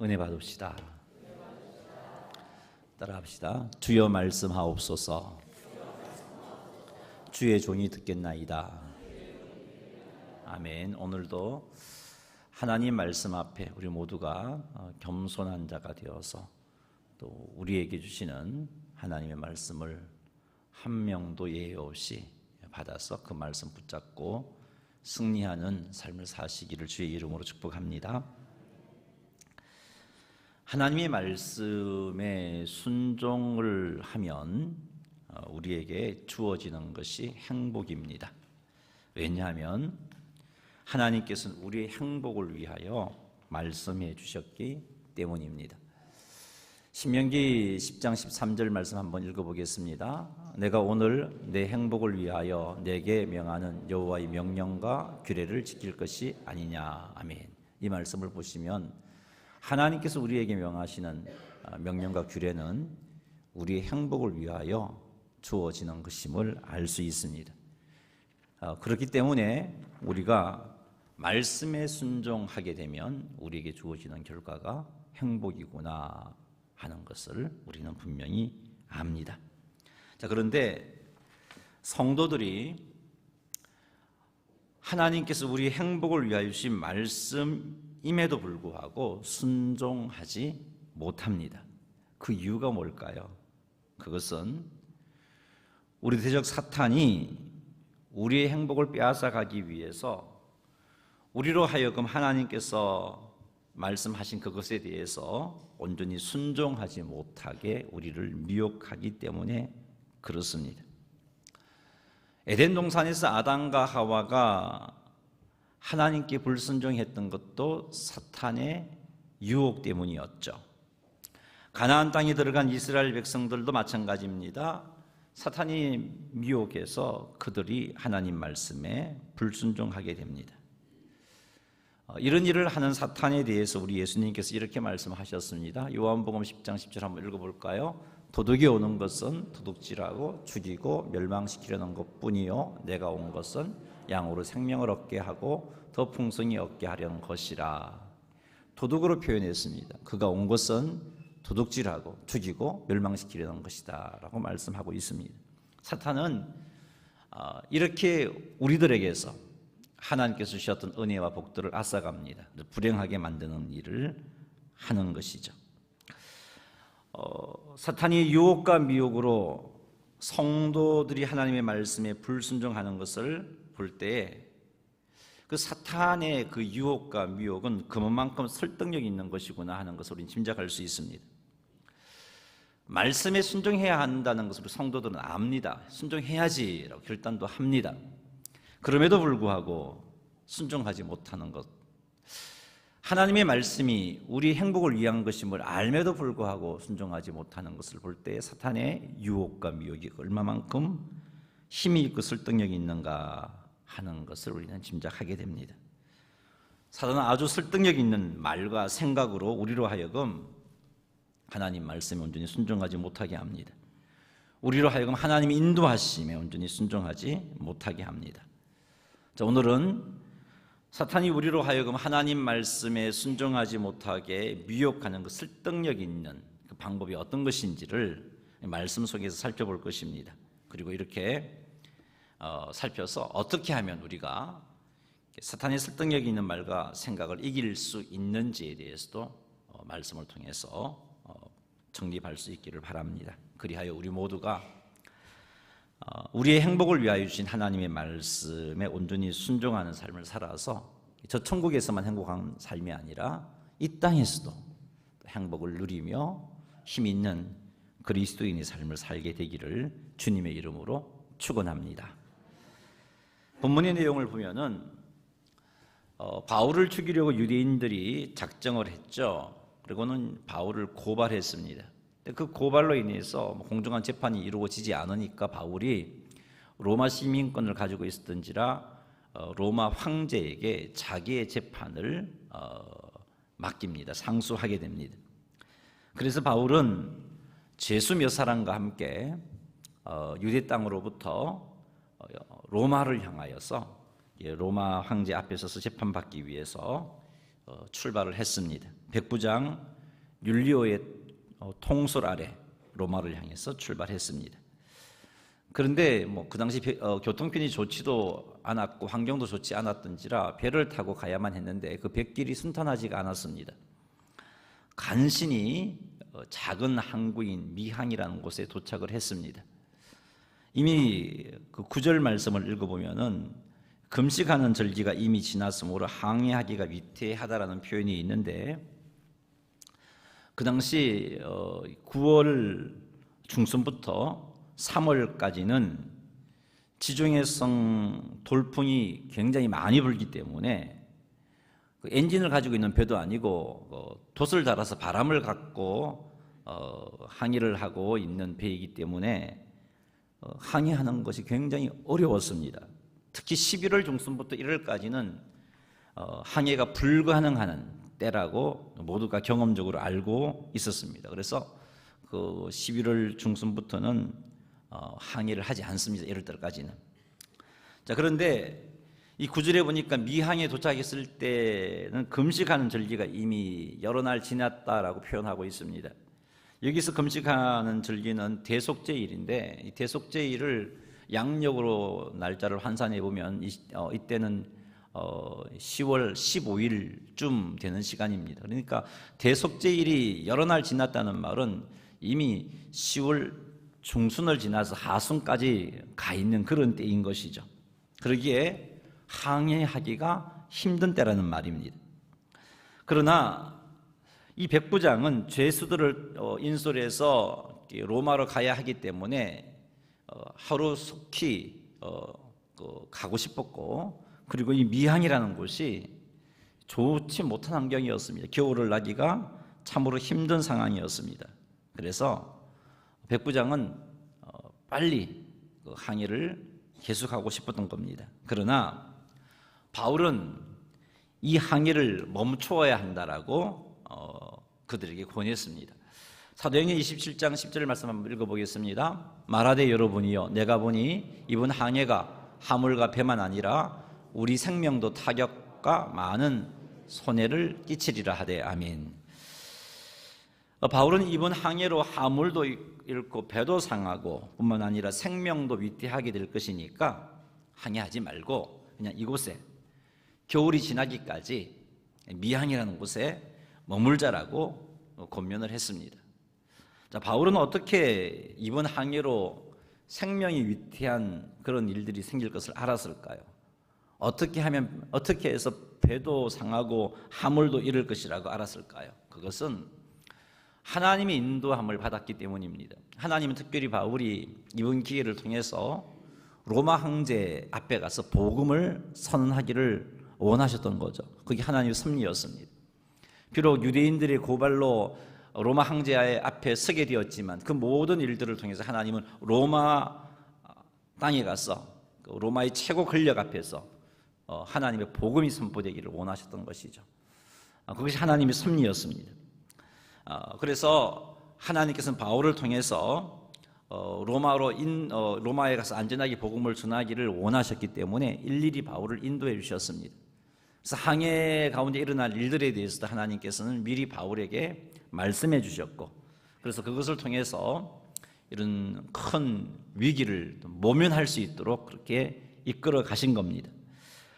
은혜 받읍시다. 따라합시다. 주여 말씀하옵소서. 주의 종이 듣겠나이다. 아멘. 오늘도 하나님 말씀 앞에 우리 모두가 겸손한 자가 되어서 또 우리에게 주시는 하나님의 말씀을 한 명도 예외 없이 받아서 그 말씀 붙잡고 승리하는 삶을 사시기를 주의 이름으로 축복합니다. 하나님의 말씀에 순종을 하면 우리에게 주어지는 것이 행복입니다. 왜냐하면 하나님께서는 우리의 행복을 위하여 말씀해 주셨기 때문입니다. 신명기 10장 13절 말씀 한번 읽어보겠습니다. 내가 오늘 내 행복을 위하여 내게 명하는 여호와의 명령과 규례를 지킬 것이 아니냐. 아멘. 이 말씀을 보시면 하나님께서 우리에게 명하시는 명령과 규례는 우리의 행복을 위하여 주어지는 것임을 알 수 있습니다. 그렇기 때문에 우리가 말씀에 순종하게 되면 우리에게 주어지는 결과가 행복이구나 하는 것을 우리는 분명히 압니다. 자, 그런데 성도들이 하나님께서 우리의 행복을 위하여 주신 말씀임에도 불구하고 순종하지 못합니다. 그 이유가 뭘까요? 그것은 우리 대적 사탄이 우리의 행복을 빼앗아가기 위해서 우리로 하여금 하나님께서 말씀하신 그것에 대해서 온전히 순종하지 못하게 우리를 미혹하기 때문에 그렇습니다. 에덴 동산에서 아담과 하와가 하나님께 불순종했던 것도 사탄의 유혹 때문이었죠. 가나안 땅에 들어간 이스라엘 백성들도 마찬가지입니다. 사탄이 미혹해서 그들이 하나님 말씀에 불순종하게 됩니다. 이런 일을 하는 사탄에 대해서 우리 예수님께서 이렇게 말씀하셨습니다. 요한복음 10장 10절 한번 읽어볼까요? 도둑이 오는 것은 도둑질하고 죽이고 멸망시키려는 것뿐이요 내가 온 것은 양으로 생명을 얻게 하고 더 풍성히 얻게 하려는 것이라. 도둑으로 표현했습니다. 그가 온 것은 도둑질하고 죽이고 멸망시키려는 것이다 라고 말씀하고 있습니다. 사탄은 이렇게 우리들에게서 하나님께서 주셨던 은혜와 복들을 앗아갑니다. 불행하게 만드는 일을 하는 것이죠. 사탄이 유혹과 미혹으로 성도들이 하나님의 말씀에 불순종하는 것을 볼 때에 그 사탄의 그 유혹과 미혹은 그만큼 설득력이 있는 것이구나 하는 것을 우리는 짐작할 수 있습니다. 말씀에 순종해야 한다는 것을 성도들은 압니다. 순종해야지라고 결단도 합니다. 그럼에도 불구하고 순종하지 못하는 것, 하나님의 말씀이 우리 행복을 위한 것임을 알면도 불구하고 순종하지 못하는 것을 볼 때 사탄의 유혹과 미혹이 얼마만큼 힘이 있고 설득력이 있는가 하는 것을 우리는 짐작하게 됩니다. 사탄은 아주 설득력 있는 말과 생각으로 우리로 하여금 하나님 말씀에 온전히 순종하지 못하게 합니다. 우리로 하여금 하나님의 인도하심에 온전히 순종하지 못하게 합니다. 자, 오늘은 사탄이 우리로 하여금 하나님 말씀에 순종하지 못하게 미혹하는 그 설득력 있는 그 방법이 어떤 것인지를 말씀 속에서 살펴볼 것입니다. 그리고 이렇게 살펴서 어떻게 하면 우리가 사탄의 설득력 있는 말과 생각을 이길 수 있는지에 대해서도 말씀을 통해서 정립할 수 있기를 바랍니다. 그리하여 우리 모두가 우리의 행복을 위하여 주신 하나님의 말씀에 온전히 순종하는 삶을 살아서 저 천국에서만 행복한 삶이 아니라 이 땅에서도 행복을 누리며 힘 있는 그리스도인의 삶을 살게 되기를 주님의 이름으로 축원합니다. 본문의 내용을 보면은 바울을 죽이려고 유대인들이 작정을 했죠. 그리고는 바울을 고발했습니다. 그 고발로 인해서 공정한 재판이 이루어지지 않으니까 바울이 로마 시민권을 가지고 있었던지라 로마 황제에게 자기의 재판을 맡깁니다. 상수하게 됩니다. 그래서 바울은 죄수 몇 사람과 함께 유대 땅으로부터 로마를 향하여서 로마 황제 앞에 서서 재판받기 위해서 출발을 했습니다. 백부장 율리오의 통솔 아래 로마를 향해서 출발했습니다. 그런데 그 당시 교통편이 좋지도 않았고 환경도 좋지 않았던지라 배를 타고 가야만 했는데 그 뱃길이 순탄하지가 않았습니다. 간신히 작은 항구인 미항이라는 곳에 도착을 했습니다. 이미 그 9절 말씀을 읽어보면은 금식하는 절기가 이미 지났으므로 항해하기가 위태하다라는 표현이 있는데, 그 당시 9월 중순부터 3월까지는 지중해성 돌풍이 굉장히 많이 불기 때문에 엔진을 가지고 있는 배도 아니고 돛을 달아서 바람을 갖고 항해를 하고 있는 배이기 때문에 항해하는 것이 굉장히 어려웠습니다. 특히 11월 중순부터 1월까지는 항해가 불가능한 때라고 모두가 경험적으로 알고 있었습니다. 그래서 그 11월 중순부터는 항해를 하지 않습니다. 1월달까지는. 자, 그런데 이 9절에 보니까 미항에 도착했을 때는 금식하는 절기가 이미 여러 날 지났다라고 표현하고 있습니다. 여기서 금식하는 절기는 대속제일인데, 이 대속제일을 양력으로 날짜를 환산해 보면 이때는 10월 15일쯤 되는 시간입니다. 그러니까 대속제일이 여러 날 지났다는 말은 이미 10월 중순을 지나서 하순까지 가 있는 그런 때인 것이죠. 그러기에 항해하기가 힘든 때라는 말입니다. 그러나 이 백부장은 죄수들을 인솔해서 로마로 가야 하기 때문에 하루 속히 가고 싶었고, 그리고 이 미항이라는 곳이 좋지 못한 환경이었습니다. 겨울을 나기가 참으로 힘든 상황이었습니다. 그래서 백부장은 빨리 그 항해를 계속하고 싶었던 겁니다. 그러나 바울은 이 항해를 멈추어야 한다라고 그들에게 권했습니다. 사도행전 27장 10절 말씀 한번 읽어보겠습니다. 말하되 여러분이여, 내가 보니 이번 항해가 화물과 배만 아니라 우리 생명도 타격과 많은 손해를 끼치리라 하되 아멘. 바울은 이번 항해로 화물도 잃고 배도 상하고 뿐만 아니라 생명도 위태하게 될 것이니까 항해하지 말고 그냥 이곳에 겨울이 지나기까지 미항이라는 곳에 머물자라고 권면을 했습니다. 자, 바울은 어떻게 이번 항해로 생명이 위태한 그런 일들이 생길 것을 알았을까요? 어떻게 해서 배도 상하고 화물도 잃을 것이라고 알았을까요? 그것은 하나님의 인도함을 받았기 때문입니다. 하나님은 특별히 바울이 이번 기회를 통해서 로마 황제 앞에 가서 복음을 선언하기를 원하셨던 거죠. 그게 하나님의 섭리였습니다. 비록 유대인들의 고발로 로마 황제 앞에 서게 되었지만 그 모든 일들을 통해서 하나님은 로마 땅에 가서 로마의 최고 권력 앞에서 하나님의 복음이 선포되기를 원하셨던 것이죠. 그것이 하나님의 섭리였습니다. 그래서 하나님께서는 바울을 통해서 로마에 가서 안전하게 복음을 전하기를 원하셨기 때문에 일일이 바울을 인도해 주셨습니다. 그래서 항해 가운데 일어날 일들에 대해서도 하나님께서는 미리 바울에게 말씀해 주셨고, 그래서 그것을 통해서 이런 큰 위기를 모면할 수 있도록 그렇게 이끌어 가신 겁니다.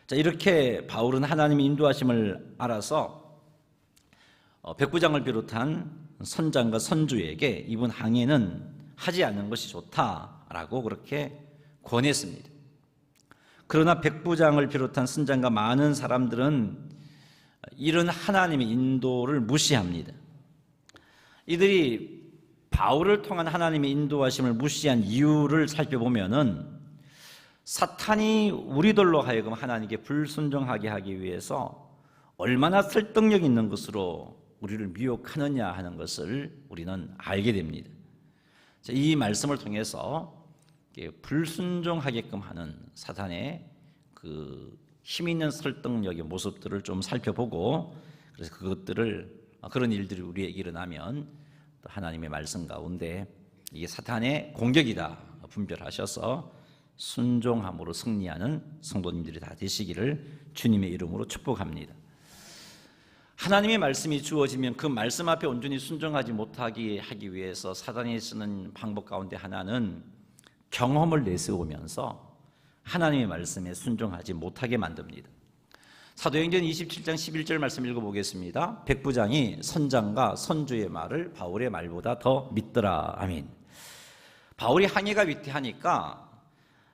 자, 이렇게 바울은 하나님의 인도하심을 알아서 백부장을 비롯한 선장과 선주에게 이번 항해는 하지 않는 것이 좋다라고 그렇게 권했습니다. 그러나 백부장을 비롯한 선장과 많은 사람들은 이런 하나님의 인도를 무시합니다. 이들이 바울을 통한 하나님의 인도하심을 무시한 이유를 살펴보면은 사탄이 우리들로 하여금 하나님께 불순종하게 하기 위해서 얼마나 설득력 있는 것으로 우리를 미혹하느냐 하는 것을 우리는 알게 됩니다. 이 말씀을 통해서 불순종하게끔 하는 사탄의 그 힘 있는 설득력의 모습들을 좀 살펴보고, 그래서 그런 일들이 우리에게 일어나면 하나님의 말씀 가운데 이게 사탄의 공격이다 분별하셔서 순종함으로 승리하는 성도님들이 다 되시기를 주님의 이름으로 축복합니다. 하나님의 말씀이 주어지면 그 말씀 앞에 온전히 순종하지 못하게 하기 위해서 사단이 쓰는 방법 가운데 하나는 경험을 내세우면서 하나님의 말씀에 순종하지 못하게 만듭니다. 사도행전 27장 11절 말씀 읽어보겠습니다. 백부장이 선장과 선주의 말을 바울의 말보다 더 믿더라. 아멘. 바울이 항해가 위태하니까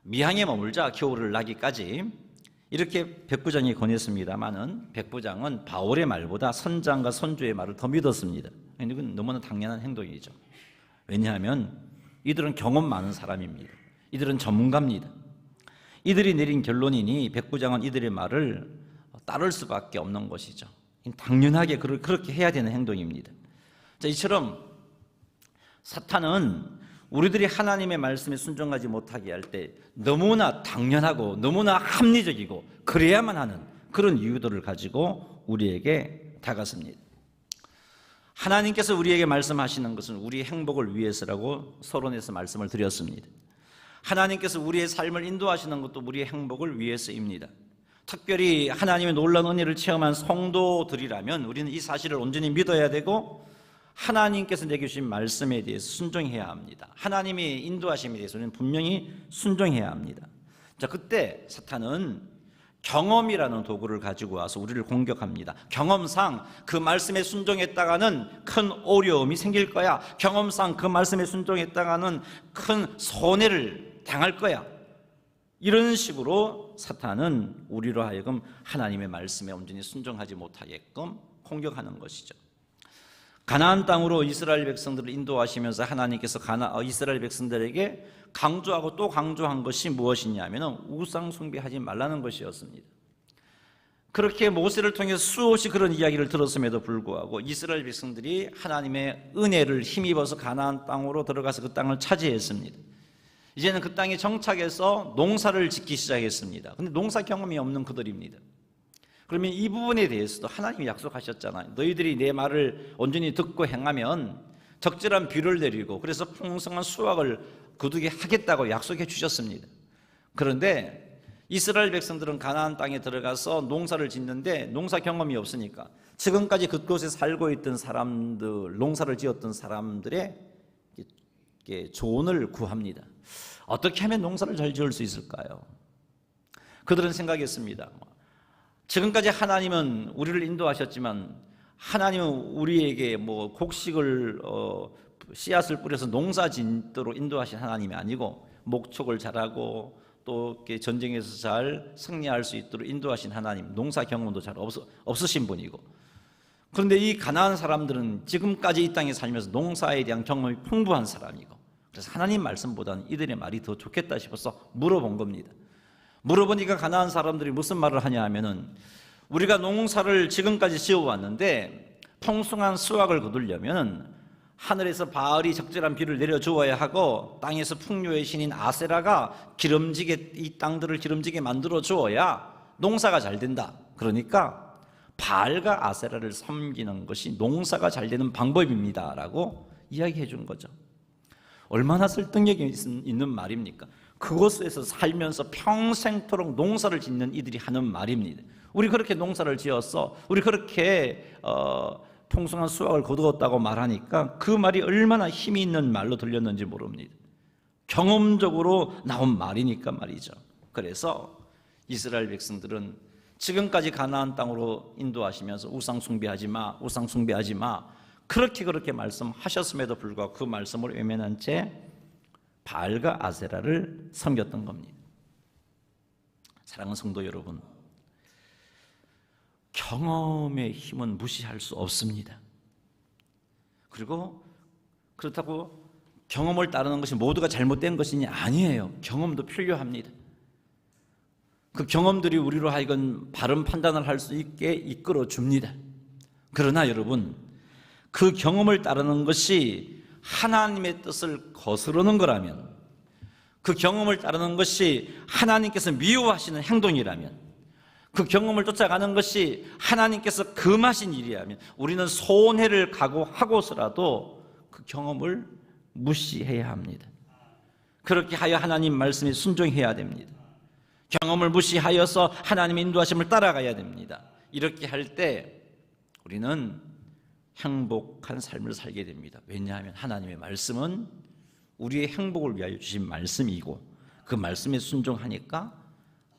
미항에 머물자 겨울을 나기까지 이렇게 백부장이 권했습니다마는 백부장은 바울의 말보다 선장과 선주의 말을 더 믿었습니다. 이건 너무나 당연한 행동이죠. 왜냐하면 이들은 경험 많은 사람입니다. 이들은 전문가입니다. 이들이 내린 결론이니 백부장은 이들의 말을 따를 수밖에 없는 것이죠. 당연하게 그렇게 해야 되는 행동입니다. 자, 이처럼 사탄은 우리들이 하나님의 말씀에 순종하지 못하게 할 때 너무나 당연하고 너무나 합리적이고 그래야만 하는 그런 이유들을 가지고 우리에게 다가섭니다. 하나님께서 우리에게 말씀하시는 것은 우리의 행복을 위해서라고 서론에서 말씀을 드렸습니다. 하나님께서 우리의 삶을 인도하시는 것도 우리의 행복을 위해서입니다. 특별히 하나님의 놀라운 은혜를 체험한 성도들이라면 우리는 이 사실을 온전히 믿어야 되고 하나님께서 내게 주신 말씀에 대해서 순종해야 합니다. 하나님의 인도하심에 대해서 우리는 분명히 순종해야 합니다. 자, 그때 사탄은 경험이라는 도구를 가지고 와서 우리를 공격합니다. 경험상 그 말씀에 순종했다가는 큰 어려움이 생길 거야. 경험상 그 말씀에 순종했다가는 큰 손해를 당할 거야. 이런 식으로 사탄은 우리로 하여금 하나님의 말씀에 온전히 순종하지 못하게끔 공격하는 것이죠. 가나안 땅으로 이스라엘 백성들을 인도하시면서 하나님께서 이스라엘 백성들에게 강조하고 또 강조한 것이 무엇이냐면 우상 숭배하지 말라는 것이었습니다. 그렇게 모세를 통해서 수없이 그런 이야기를 들었음에도 불구하고 이스라엘 백성들이 하나님의 은혜를 힘입어서 가나안 땅으로 들어가서 그 땅을 차지했습니다. 이제는 그 땅에 정착해서 농사를 짓기 시작했습니다. 그런데 농사 경험이 없는 그들입니다. 그러면 이 부분에 대해서도 하나님이 약속하셨잖아요. 너희들이 내 말을 온전히 듣고 행하면 적절한 비를 내리고 그래서 풍성한 수확을 거두게 하겠다고 약속해 주셨습니다. 그런데 이스라엘 백성들은 가나안 땅에 들어가서 농사를 짓는데 농사 경험이 없으니까 지금까지 그곳에 살고 있던 사람들, 농사를 지었던 사람들의 조언을 구합니다. 어떻게 하면 농사를 잘 지을 수 있을까요? 그들은 생각했습니다. 지금까지 하나님은 우리를 인도하셨지만 하나님은 우리에게 곡식을 씨앗을 뿌려서 농사 짓도록 인도하신 하나님이 아니고 목축을 잘하고 또 전쟁에서 잘 승리할 수 있도록 인도하신 하나님, 농사 경험도 잘 없으신 분이고, 그런데 이 가나안 사람들은 지금까지 이 땅에 살면서 농사에 대한 경험이 풍부한 사람이고, 그래서 하나님 말씀보다는 이들의 말이 더 좋겠다 싶어서 물어본 겁니다. 물어보니까 가나안 사람들이 무슨 말을 하냐 하면은 우리가 농사를 지금까지 지어왔는데 풍성한 수확을 거두려면 하늘에서 바알이 적절한 비를 내려주어야 하고 땅에서 풍요의 신인 아세라가 이 땅들을 기름지게 만들어 주어야 농사가 잘 된다. 그러니까 바알과 아세라를 섬기는 것이 농사가 잘 되는 방법입니다 라고 이야기해 준 거죠. 얼마나 설득력이 있는 말입니까? 그곳에서 살면서 평생토록 농사를 짓는 이들이 하는 말입니다. 우리 그렇게 농사를 지었어, 우리 그렇게 풍성한 수확을 거두었다고 말하니까 그 말이 얼마나 힘이 있는 말로 들렸는지 모릅니다. 경험적으로 나온 말이니까 말이죠. 그래서 이스라엘 백성들은 지금까지 가나안 땅으로 인도하시면서 우상 숭배하지 마, 우상 숭배하지 마, 그렇게 말씀하셨음에도 불구하고 그 말씀을 외면한 채 바알과 아세라를 섬겼던 겁니다. 사랑하는 성도 여러분, 경험의 힘은 무시할 수 없습니다. 그리고 그렇다고 경험을 따르는 것이 모두가 잘못된 것이니 아니에요. 경험도 필요합니다. 그 경험들이 우리로 하여금 바른 판단을 할 수 있게 이끌어 줍니다. 그러나 여러분, 그 경험을 따르는 것이 하나님의 뜻을 거스르는 거라면, 그 경험을 따르는 것이 하나님께서 미워하시는 행동이라면, 그 경험을 쫓아가는 것이 하나님께서 금하신 일이라면 우리는 손해를 각오하고서라도 그 경험을 무시해야 합니다. 그렇게 하여 하나님 말씀에 순종해야 됩니다. 경험을 무시하여서 하나님의 인도하심을 따라가야 됩니다. 이렇게 할 때 우리는 행복한 삶을 살게 됩니다. 왜냐하면 하나님의 말씀은 우리의 행복을 위하여 주신 말씀이고 그 말씀에 순종하니까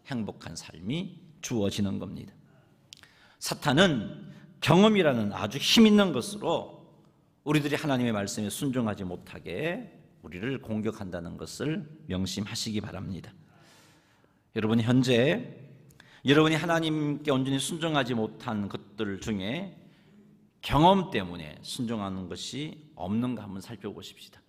행복한 삶이 주어지는 겁니다. 사탄은 경험이라는 아주 힘 있는 것으로 우리들이 하나님의 말씀에 순종하지 못하게 우리를 공격한다는 것을 명심하시기 바랍니다. 여러분, 현재 여러분이 하나님께 온전히 순종하지 못한 것들 중에 경험 때문에 순종하는 것이 없는가 한번 살펴보십시다.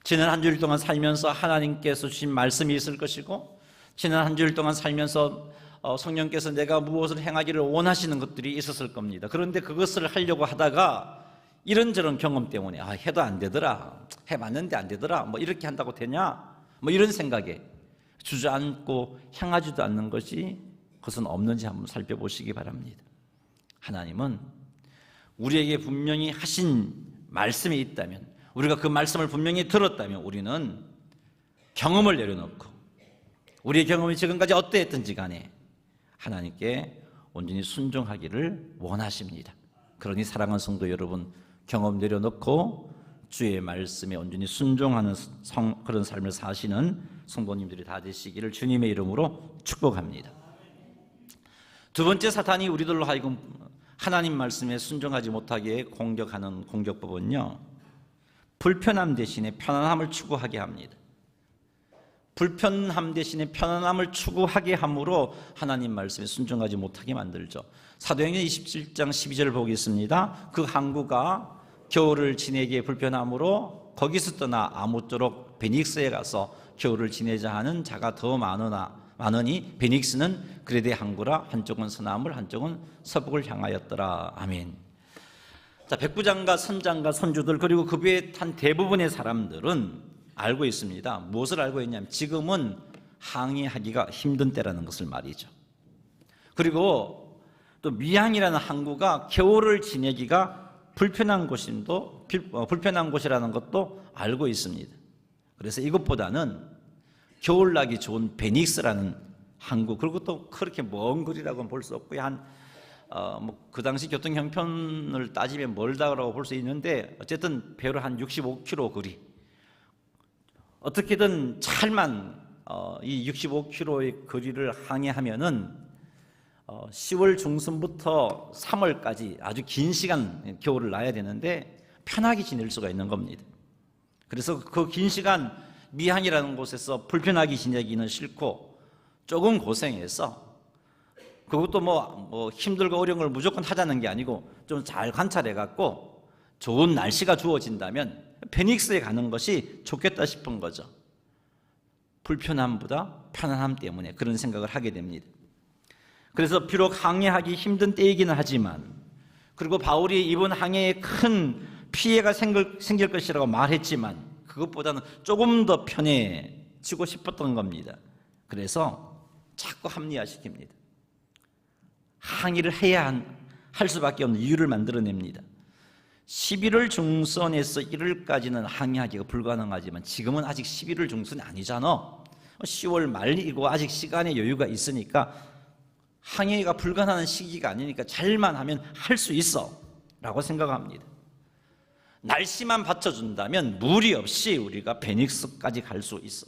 지난 한 주일 동안 살면서 하나님께서 주신 말씀이 있을 것이고 지난 한 주일 동안 살면서 성령께서 내가 무엇을 행하기를 원하시는 것들이 있었을 겁니다. 그런데 그것을 하려고 하다가 이런저런 경험 때문에 해도 안 되더라, 해봤는데 안 되더라, 뭐 이렇게 한다고 되냐, 뭐 이런 생각에 주저앉고 향하지도 않는 것이 그것은 없는지 한번 살펴보시기 바랍니다. 하나님은 우리에게 분명히 하신 말씀이 있다면, 우리가 그 말씀을 분명히 들었다면 우리는 경험을 내려놓고 우리의 경험이 지금까지 어떠했든지 간에 하나님께 온전히 순종하기를 원하십니다. 그러니 사랑하는 성도 여러분, 경험 내려놓고 주의 말씀에 온전히 순종하는 그런 삶을 사시는 성도님들이 다 되시기를 주님의 이름으로 축복합니다. 두 번째, 사탄이 우리들로 하여금 하나님 말씀에 순종하지 못하게 공격하는 공격법은요, 불편함 대신에 편안함을 추구하게 합니다. 불편함 대신에 편안함을 추구하게 함으로 하나님 말씀에 순종하지 못하게 만들죠. 사도행전 27장 12절을 보겠습니다. 그 항구가 겨울을 지내기에 불편함으로 거기서 떠나 아무쪼록 베닉스에 가서 겨울을 지내자 하는 자가 더 많으니 베닉스는 그레데 항구라 한쪽은 서남을 한쪽은 서북을 향하였더라. 아멘. 자, 백부장과 선장과 선주들 그리고 그 배에 탄 대부분의 사람들은 알고 있습니다. 무엇을 알고 있냐면 지금은 항해하기가 힘든 때라는 것을 말이죠. 그리고 또 미항이라는 항구가 겨울을 지내기가 불편한 곳이라는 것도 알고 있습니다. 그래서 이것보다는 겨울 나기 좋은 베닉스라는 항구, 그리고 또 그렇게 먼 거리라고는 볼 수 없고요. 그 당시 교통 형편을 따지면 멀다고 볼 수 있는데 어쨌든 배로 한 65km 거리. 어떻게든 찰만 이 65km의 거리를 항해하면은 10월 중순부터 3월까지 아주 긴 시간 겨울을 나야 되는데 편하게 지낼 수가 있는 겁니다. 그래서 그 긴 시간 미항이라는 곳에서 불편하게 지내기는 싫고 조금 고생해서, 그것도 뭐 힘들고 어려운 걸 무조건 하자는 게 아니고 좀 잘 관찰해 갖고 좋은 날씨가 주어진다면 베닉스에 가는 것이 좋겠다 싶은 거죠. 불편함보다 편안함 때문에 그런 생각을 하게 됩니다. 그래서 비록 항해하기 힘든 때이기는 하지만, 그리고 바울이 이번 항해에 큰 피해가 생길 것이라고 말했지만 그것보다는 조금 더 편해지고 싶었던 겁니다. 그래서 자꾸 합리화시킵니다. 항해를 할 수밖에 없는 이유를 만들어냅니다. 11월 중순에서 1월까지는 항해하기가 불가능하지만 지금은 아직 11월 중순이 아니잖아. 10월 말이고 아직 시간의 여유가 있으니까 항해가 불가능한 시기가 아니니까 잘만 하면 할 수 있어 라고 생각합니다. 날씨만 받쳐준다면 무리 없이 우리가 베닉스까지 갈 수 있어.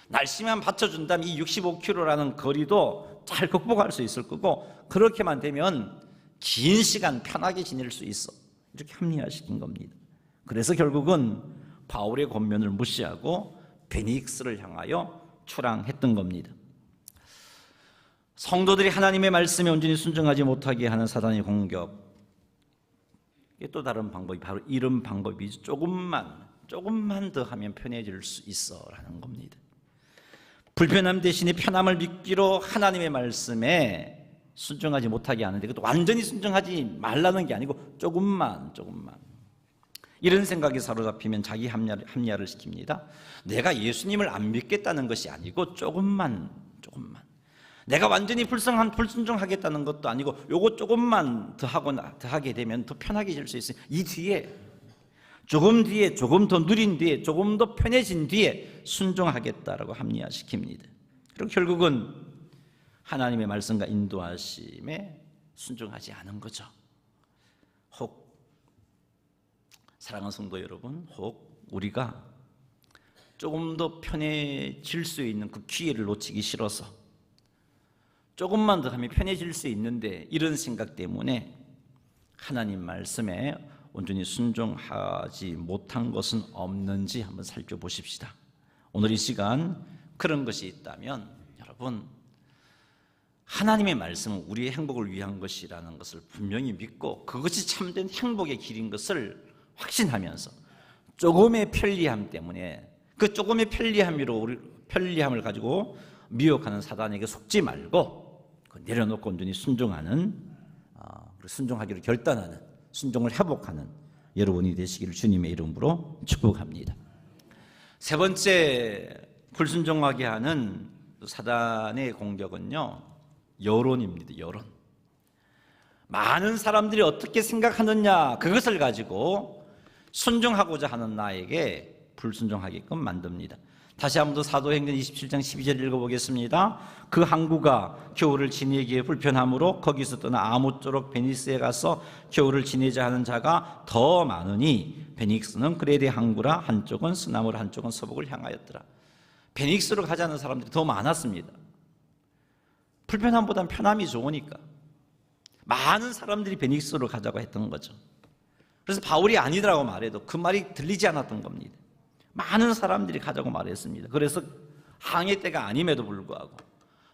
날씨만 받쳐준다면 이 65km라는 거리도 잘 극복할 수 있을 거고, 그렇게만 되면 긴 시간 편하게 지낼 수 있어. 이렇게 합리화시킨 겁니다. 그래서 결국은 바울의 권면을 무시하고 베닉스를 향하여 출항했던 겁니다. 성도들이 하나님의 말씀에 온전히 순종하지 못하게 하는 사단의 공격, 또 다른 방법이 바로 이런 방법이죠. 조금만 더 하면 편해질 수 있어 라는 겁니다. 불편함 대신에 편함을 믿기로 하나님의 말씀에 순종하지 못하게 하는데, 그것도 완전히 순종하지 말라는 게 아니고 조금만 이런 생각에 사로잡히면 자기 합리화를 시킵니다. 내가 예수님을 안 믿겠다는 것이 아니고 조금만 내가 완전히 불순종하겠다는 것도 아니고 요거 조금만 더 하게 되면 더 편하게 질 수 있어요. 이 뒤에 조금 더 누린 뒤에 조금 더 편해진 뒤에 순종하겠다라고 합리화시킵니다. 그리고 결국은 하나님의 말씀과 인도하심에 순종하지 않은 거죠. 혹 사랑하는 성도 여러분, 혹 우리가 조금 더 편해질 수 있는 그 기회를 놓치기 싫어서 조금만 더 하면 편해질 수 있는데 이런 생각 때문에 하나님 말씀에 온전히 순종하지 못한 것은 없는지 한번 살펴보십시다. 오늘 이 시간 그런 것이 있다면 여러분, 하나님의 말씀은 우리의 행복을 위한 것이라는 것을 분명히 믿고 그것이 참된 행복의 길인 것을 확신하면서 조금의 편리함 때문에 그 조금의 편리함을 가지고 미혹하는 사단에게 속지 말고 내려놓고 온전히 순종하기를 결단하는, 순종을 회복하는 여러분이 되시기를 주님의 이름으로 축복합니다. 세 번째 불순종하게 하는 사단의 공격은요, 여론입니다. 여론. 많은 사람들이 어떻게 생각하느냐, 그것을 가지고 순종하고자 하는 나에게 불순종하게끔 만듭니다. 다시 한번 더 사도행전 27장 12절 읽어보겠습니다. 그 항구가 겨울을 지내기에 불편하므로 거기서 떠나 아무쪼록 베니스에 가서 겨울을 지내자 하는 자가 더 많으니 베닉스는 그레데 항구라 한쪽은 서남으로 한쪽은 서북을 향하였더라. 베닉스로 가자는 사람들이 더 많았습니다. 불편함보다는 편함이 좋으니까 많은 사람들이 베닉스로 가자고 했던 거죠. 그래서 바울이 아니더라고 말해도 그 말이 들리지 않았던 겁니다. 많은 사람들이 가자고 말했습니다. 그래서 항해 때가 아님에도 불구하고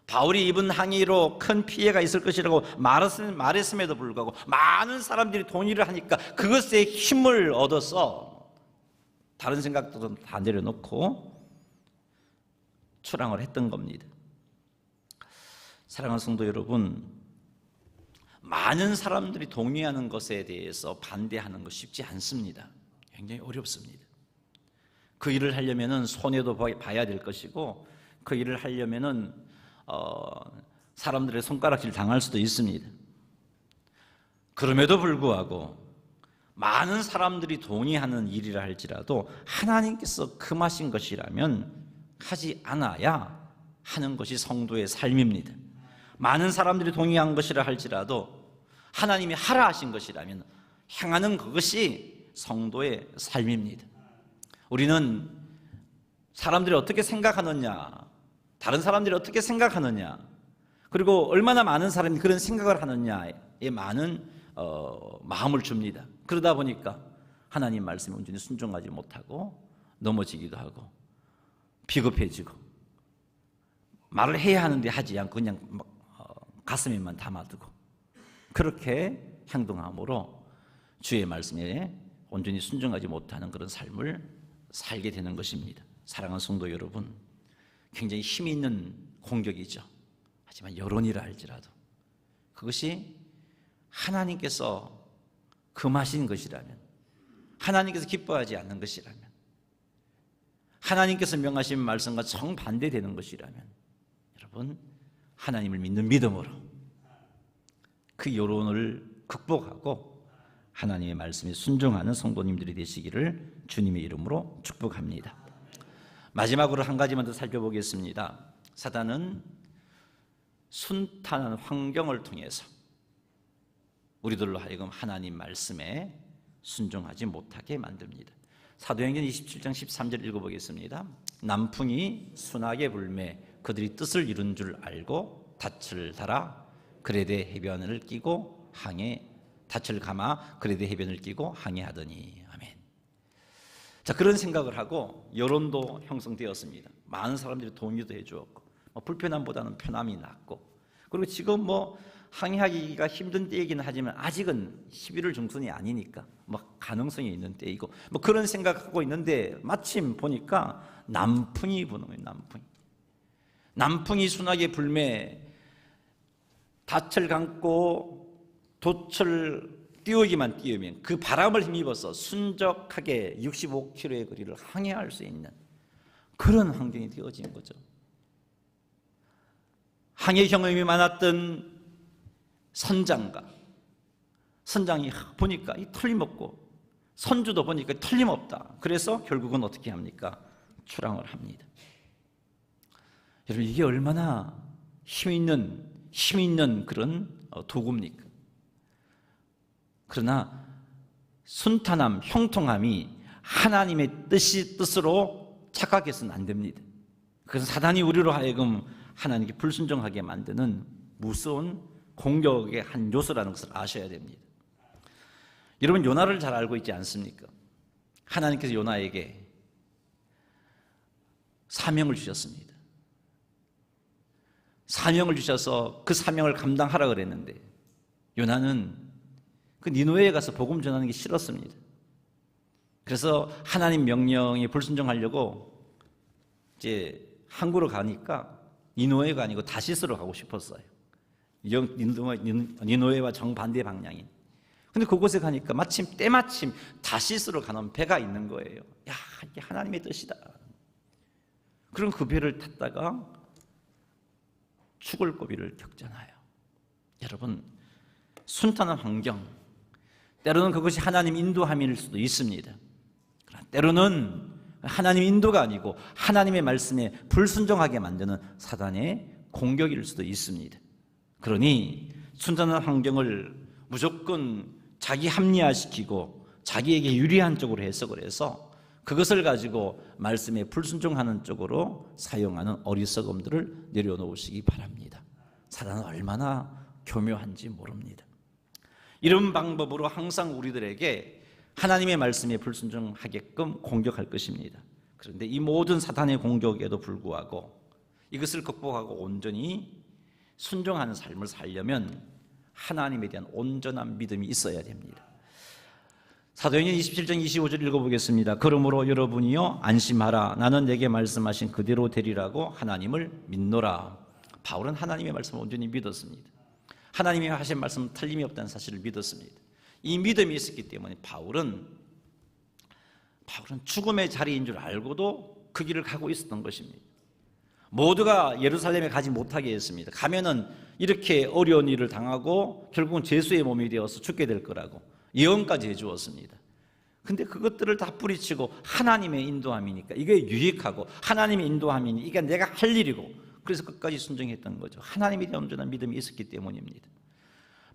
바울이 입은 항해로 큰 피해가 있을 것이라고 말했음에도 불구하고 많은 사람들이 동의를 하니까 그것에 힘을 얻어서 다른 생각도 다 내려놓고 출항을 했던 겁니다. 사랑하는 성도 여러분, 많은 사람들이 동의하는 것에 대해서 반대하는 것 쉽지 않습니다. 굉장히 어렵습니다. 그 일을 하려면은 손해도 봐야 될 것이고 그 일을 하려면은 사람들의 손가락질 당할 수도 있습니다. 그럼에도 불구하고 많은 사람들이 동의하는 일이라 할지라도 하나님께서 금하신 것이라면 하지 않아야 하는 것이 성도의 삶입니다. 많은 사람들이 동의한 것이라 할지라도 하나님이 하라 하신 것이라면 행하는 그것이 성도의 삶입니다. 우리는 사람들이 어떻게 생각하느냐, 다른 사람들이 어떻게 생각하느냐, 그리고 얼마나 많은 사람이 그런 생각을 하느냐에 많은 마음을 줍니다. 그러다 보니까 하나님 말씀에 온전히 순종하지 못하고 넘어지기도 하고 비겁해지고 말을 해야 하는데 하지 않고 그냥 가슴에만 담아두고 그렇게 행동함으로 주의 말씀에 온전히 순종하지 못하는 그런 삶을 살게 되는 것입니다. 사랑하는 성도 여러분, 굉장히 힘이 있는 공격이죠. 하지만 여론이라 할지라도 그것이 하나님께서 금하신 것이라면, 하나님께서 기뻐하지 않는 것이라면, 하나님께서 명하신 말씀과 정반대되는 것이라면 여러분, 하나님을 믿는 믿음으로 그 여론을 극복하고 하나님의 말씀에 순종하는 성도님들이 되시기를 주님의 이름으로 축복합니다. 마지막으로 한 가지만 더 살펴보겠습니다. 사단은 순탄한 환경을 통해서 우리들로 하여금 하나님 말씀에 순종하지 못하게 만듭니다. 사도행전 27장 13절 읽어보겠습니다. 남풍이 순하게 불매 그들이 뜻을 이룬 줄 알고 닻을 달아 그레데 해변을 끼고 닻을 감아 그레데 해변을 끼고 항해하더니. 아멘. 자, 그런 생각을 하고 여론도 형성되었습니다. 많은 사람들이 동의도 해주었고 불편함보다는 편함이 낫고, 그리고 지금 항해하기가 힘든 때이긴 하지만 아직은 11월 중순이 아니니까 가능성이 있는 때이고 그런 생각하고 있는데 마침 보니까 남풍이 부는 거예요. 남풍이 순하게 불매 닻을 감고 돛을 띄우면 그 바람을 힘입어서 순적하게 65km의 거리를 항해할 수 있는 그런 환경이 되어진 거죠. 항해 경험이 많았던 선장이 보니까 틀림없고 선주도 보니까 틀림없다. 그래서 결국은 어떻게 합니까? 출항을 합니다. 여러분, 이게 얼마나 힘 있는 그런 도구입니까? 그러나 순탄함, 형통함이 하나님의 뜻으로 착각해서는 안 됩니다. 그래서 사단이 우리로 하여금 하나님께 불순종하게 만드는 무서운 공격의 한 요소라는 것을 아셔야 됩니다. 여러분, 요나를 잘 알고 있지 않습니까? 하나님께서 요나에게 사명을 주셨습니다. 사명을 주셔서 그 사명을 감당하라 그랬는데 요나는 그 니느웨에 가서 복음 전하는 게 싫었습니다. 그래서 하나님 명령에 불순종하려고 이제 항구로 가니까 니느웨가 아니고 다시스로 가고 싶었어요. 니느웨와 정반대 방향인. 근데 그곳에 가니까 때마침 다시스로 가는 배가 있는 거예요. 야, 이게 하나님의 뜻이다. 그럼 그 배를 탔다가 죽을 고비를 겪잖아요. 여러분, 순탄한 환경, 때로는 그것이 하나님 인도함일 수도 있습니다. 그러나 때로는 하나님 인도가 아니고 하나님의 말씀에 불순종하게 만드는 사단의 공격일 수도 있습니다. 그러니 순탄한 환경을 무조건 자기 합리화시키고 자기에게 유리한 쪽으로 해석을 해서 그것을 가지고 말씀에 불순종하는 쪽으로 사용하는 어리석음들을 내려놓으시기 바랍니다. 사단은 얼마나 교묘한지 모릅니다. 이런 방법으로 항상 우리들에게 하나님의 말씀에 불순종하게끔 공격할 것입니다. 그런데 이 모든 사탄의 공격에도 불구하고 이것을 극복하고 온전히 순종하는 삶을 살려면 하나님에 대한 온전한 믿음이 있어야 됩니다. 사도행전 27장 25절 읽어보겠습니다. 그러므로 여러분이요 안심하라. 나는 내게 말씀하신 그대로 되리라고 하나님을 믿노라. 바울은 하나님의 말씀을 온전히 믿었습니다. 하나님이 하신 말씀은 틀림이 없다는 사실을 믿었습니다. 이 믿음이 있었기 때문에 바울은 죽음의 자리인 줄 알고도 그 길을 가고 있었던 것입니다. 모두가 예루살렘에 가지 못하게 했습니다. 가면은 이렇게 어려운 일을 당하고 결국은 죄수의 몸이 되어서 죽게 될 거라고 예언까지 해주었습니다. 근데 그것들을 다 뿌리치고 하나님의 인도함이니까 이게 유익하고 하나님의 인도함이니 이게 내가 할 일이고 그래서 끝까지 순종했던 거죠. 하나님에 대한 온전한 믿음이 있었기 때문입니다.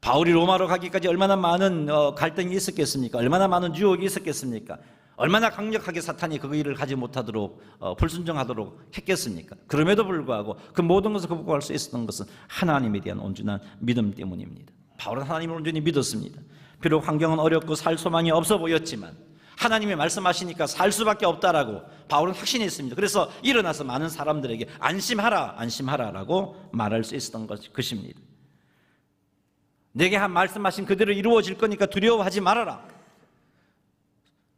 바울이 로마로 가기까지 얼마나 많은 갈등이 있었겠습니까? 얼마나 많은 유혹이 있었겠습니까? 얼마나 강력하게 사탄이 그 일을 가지 못하도록 불순종하도록 했겠습니까? 그럼에도 불구하고 그 모든 것을 극복할 수 있었던 것은 하나님에 대한 온전한 믿음 때문입니다. 바울은 하나님을 온전히 믿었습니다. 비록 환경은 어렵고 살 소망이 없어 보였지만 하나님이 말씀하시니까 살 수밖에 없다라고 바울은 확신했습니다. 그래서 일어나서 많은 사람들에게 안심하라, 안심하라라고 말할 수 있었던 것입니다. 내게 말씀하신 그대로 이루어질 거니까 두려워하지 말아라.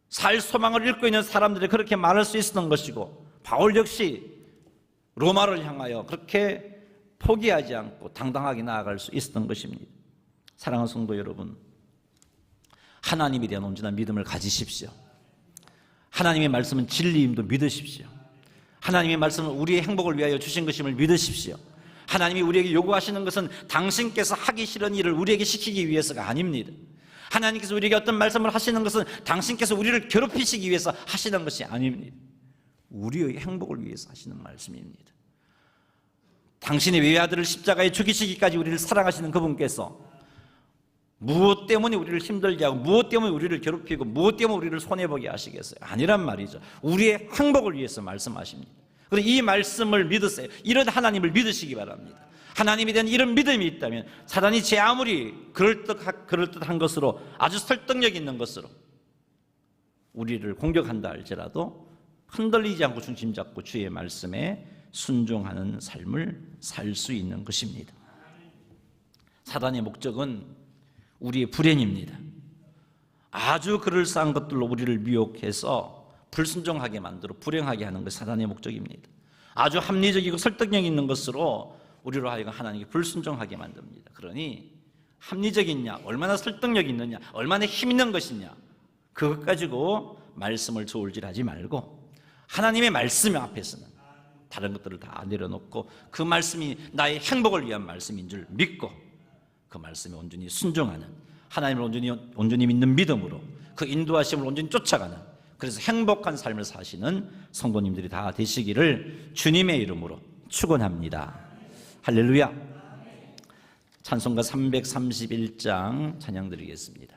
살 소망을 잃고 있는 사람들이 그렇게 말할 수 있었던 것이고 바울 역시 로마를 향하여 그렇게 포기하지 않고 당당하게 나아갈 수 있었던 것입니다. 사랑하는 성도 여러분, 하나님에 대한 온전한 믿음을 가지십시오. 하나님의 말씀은 진리임도 믿으십시오. 하나님의 말씀은 우리의 행복을 위하여 주신 것임을 믿으십시오. 하나님이 우리에게 요구하시는 것은 당신께서 하기 싫은 일을 우리에게 시키기 위해서가 아닙니다. 하나님께서 우리에게 어떤 말씀을 하시는 것은 당신께서 우리를 괴롭히시기 위해서 하시는 것이 아닙니다. 우리의 행복을 위해서 하시는 말씀입니다. 당신의 외아들을 십자가에 죽이시기까지 우리를 사랑하시는 그분께서 무엇 때문에 우리를 힘들게 하고 무엇 때문에 우리를 괴롭히고 무엇 때문에 우리를 손해보게 하시겠어요? 아니란 말이죠. 우리의 행복을 위해서 말씀하십니다. 그래서 이 말씀을 믿으세요. 이런 하나님을 믿으시기 바랍니다. 하나님에 대한 이런 믿음이 있다면 사단이 제 아무리 그럴듯한 것으로 아주 설득력 있는 것으로 우리를 공격한다 할지라도 흔들리지 않고 중심 잡고 주의 말씀에 순종하는 삶을 살 수 있는 것입니다. 사단의 목적은 우리의 불행입니다. 아주 그럴싸한 것들로 우리를 미혹해서 불순종하게 만들어 불행하게 하는 것이 사단의 목적입니다. 아주 합리적이고 설득력 있는 것으로 우리로 하여금 하나님께 불순종하게 만듭니다. 그러니 합리적이냐, 얼마나 설득력 있느냐, 얼마나 힘 있는 것이냐, 그것 가지고 말씀을 저울질하지 말고 하나님의 말씀 앞에서는 다른 것들을 다 내려놓고 그 말씀이 나의 행복을 위한 말씀인 줄 믿고 그 말씀에 온전히 순종하는, 하나님을 온전히 믿는 믿음으로 그 인도하심을 온전히 쫓아가는, 그래서 행복한 삶을 사시는 성도님들이 다 되시기를 주님의 이름으로 축원합니다. 할렐루야. 찬송가 331장 찬양 드리겠습니다.